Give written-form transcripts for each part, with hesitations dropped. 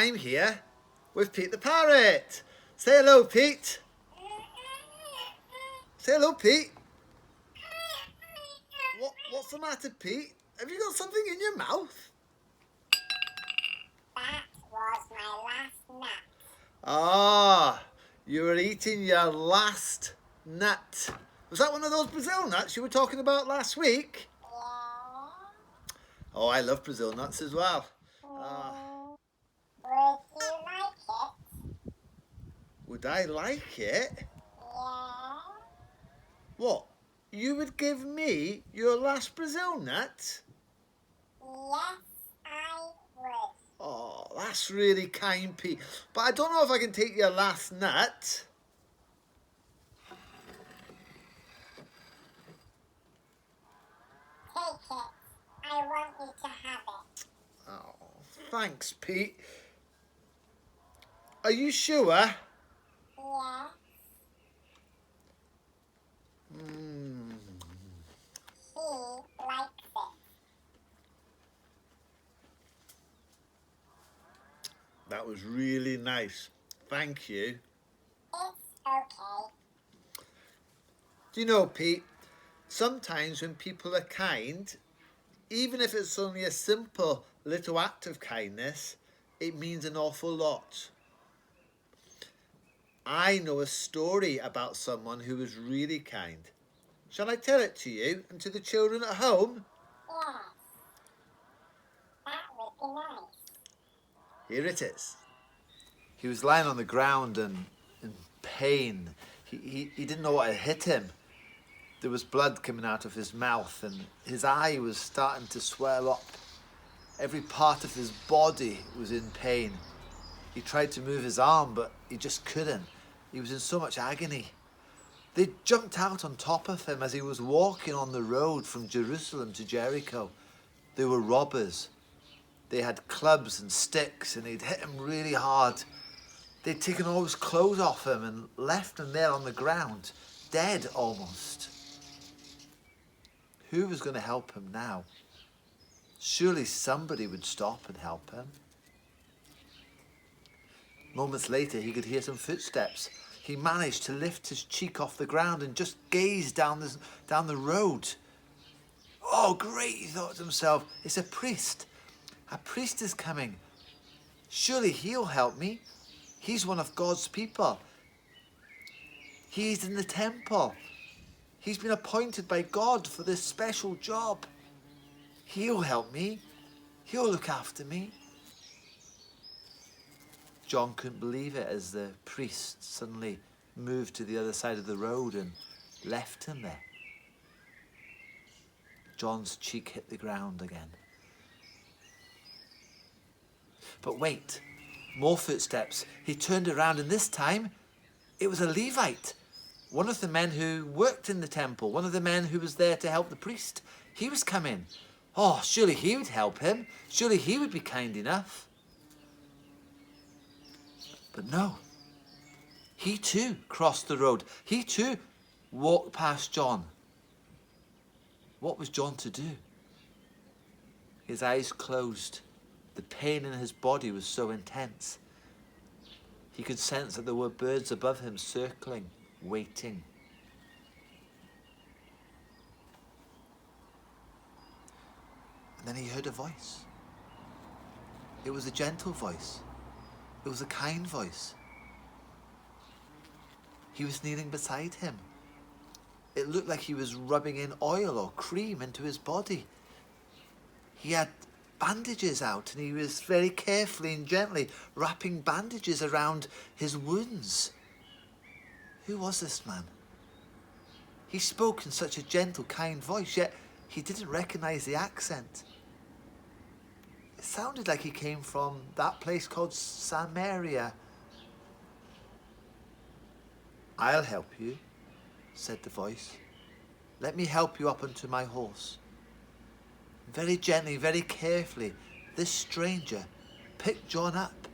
I'm here with Pete the Parrot. Say hello, Pete. Say hello, Pete. What's the matter, Pete? Have you got something in your mouth? That was my last nut. Ah, you were eating your last nut. Was that one of those Brazil nuts you were talking about last week? Yeah. Oh, I love Brazil nuts as well. Would you like it? Would I like it? Yeah. What? You would give me your last Brazil nut? Yes, I would. Oh, that's really kind, Pete. But I don't know if I can take your last nut. Take it. I want you to have it. Oh, thanks, Pete. Are you sure? Yeah. He likes it. That was really nice. Thank you. It's okay. Do you know, Pete, sometimes when people are kind, even if it's only a simple little act of kindness, it means an awful lot. I know a story about someone who was really kind. Shall I tell it to you and to the children at home? Yes. That would be nice. Here it is. He was lying on the ground and in pain. He didn't know what had hit him. There was blood coming out of his mouth and his eye was starting to swell up. Every part of his body was in pain. He tried to move his arm, but he just couldn't. He was in so much agony. They jumped out on top of him as he was walking on the road from Jerusalem to Jericho. They were robbers. They had clubs and sticks and they'd hit him really hard. They'd taken all his clothes off him and left him there on the ground, dead almost. Who was going to help him now? Surely somebody would stop and help him. Moments later, he could hear some footsteps. He managed to lift his cheek off the ground and just gaze down the road. Oh, great, he thought to himself. It's a priest. A priest is coming. Surely he'll help me. He's one of God's people. He's in the temple. He's been appointed by God for this special job. He'll help me. He'll look after me. John couldn't believe it as the priest suddenly moved to the other side of the road and left him there. John's cheek hit the ground again. But wait, more footsteps. He turned around and this time it was a Levite, one of the men who worked in the temple, one of the men who was there to help the priest. He was coming. Oh, surely he would help him. Surely he would be kind enough. But no, he too crossed the road. He too walked past John. What was John to do? His eyes closed. The pain in his body was so intense. He could sense that there were birds above him circling, waiting. And then he heard a voice. It was a gentle voice. It was a kind voice. He was kneeling beside him. It looked like he was rubbing in oil or cream into his body. He had bandages out and he was very carefully and gently wrapping bandages around his wounds. Who was this man? He spoke in such a gentle, kind voice, yet he didn't recognize the accent. It sounded like he came from that place called Samaria. I'll help you, said the voice. Let me help you up onto my horse. Very gently, very carefully, this stranger picked John up.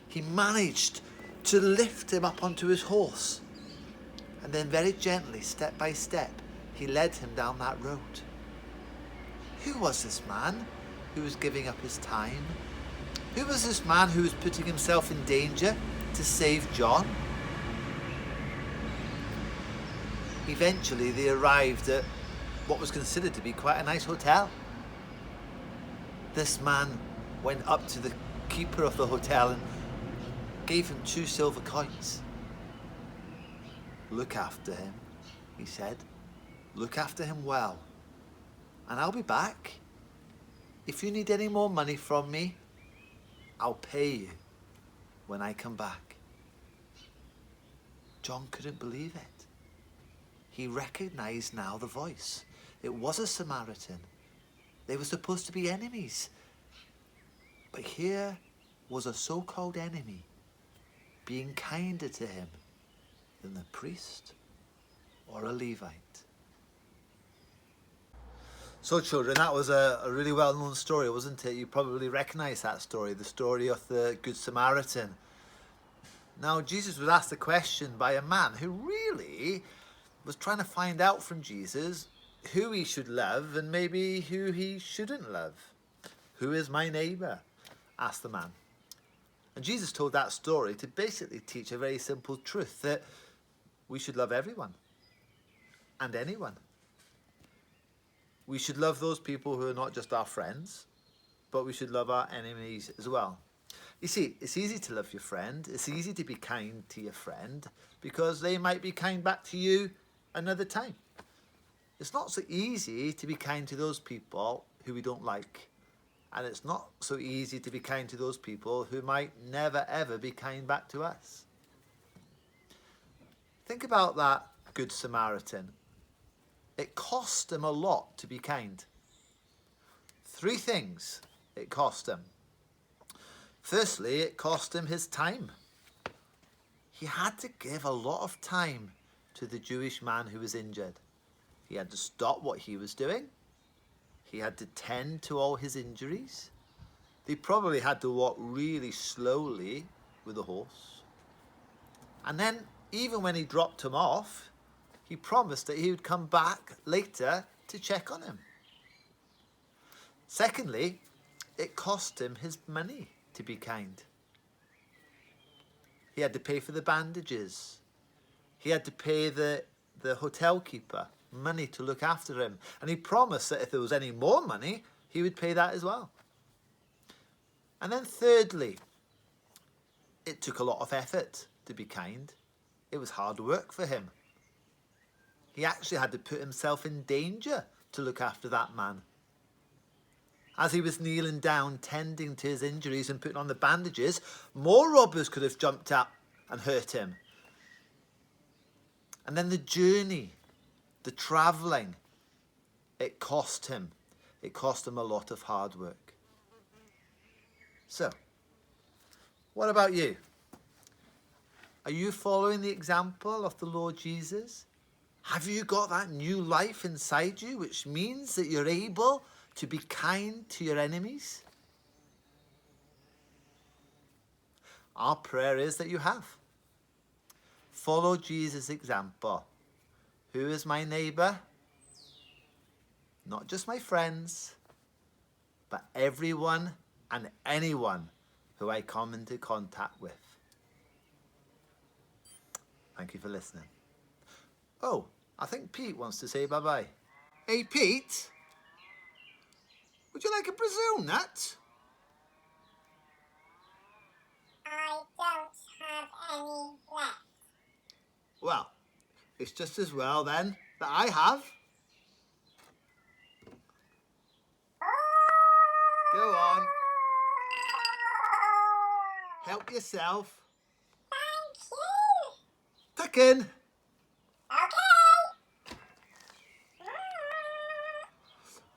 He managed to lift him up onto his horse. And then very gently, step by step, he led him down that road. Who was this man who was giving up his time? Who was this man who was putting himself in danger to save John? Eventually they arrived at what was considered to be quite a nice hotel. This man went up to the keeper of the hotel and gave him 2 silver coins. "Look after him," he said. "Look after him well, and I'll be back. If you need any more money from me, I'll pay you when I come back." John couldn't believe it. He recognized now the voice. It was a Samaritan. They were supposed to be enemies. But here was a so-called enemy being kinder to him than the priest or a Levite. So children, that was a really well-known story, wasn't it? You probably recognize that story, the story of the Good Samaritan. Now, Jesus was asked a question by a man who really was trying to find out from Jesus who he should love and maybe who he shouldn't love. "Who is my neighbour?" asked the man. And Jesus told that story to basically teach a very simple truth, that we should love everyone and anyone. We should love those people who are not just our friends, but we should love our enemies as well. You see, it's easy to love your friend. It's easy to be kind to your friend because they might be kind back to you another time. It's not so easy to be kind to those people who we don't like. And it's not so easy to be kind to those people who might never ever be kind back to us. Think about that Good Samaritan. It cost him a lot to be kind. 3 things it cost him. Firstly, it cost him his time. He had to give a lot of time to the Jewish man who was injured. He had to stop what he was doing. He had to tend to all his injuries. They probably had to walk really slowly with a horse. And then, even when he dropped him off, he promised that he would come back later to check on him. Secondly, it cost him his money to be kind. He had to pay for the bandages. He had to pay the hotel keeper money to look after him. And he promised that if there was any more money, he would pay that as well. And then thirdly, it took a lot of effort to be kind. It was hard work for him. He actually had to put himself in danger to look after that man. As he was kneeling down, tending to his injuries and putting on the bandages, more robbers could have jumped up and hurt him. And then the journey, the travelling, it cost him. It cost him a lot of hard work. So, what about you? Are you following the example of the Lord Jesus? Have you got that new life inside you, which means that you're able to be kind to your enemies? Our prayer is that you have. Follow Jesus' example. Who is my neighbour? Not just my friends, but everyone and anyone who I come into contact with. Thank you for listening. Oh, I think Pete wants to say bye-bye. Hey, Pete, would you like a Brazil nut? I don't have any left. Well, it's just as well then that I have. Go on, help yourself. Thank you. Tuck in. Okay.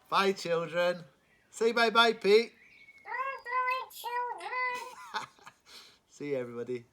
Bye, children. Say bye-bye, Pete. Bye, children. See you, everybody.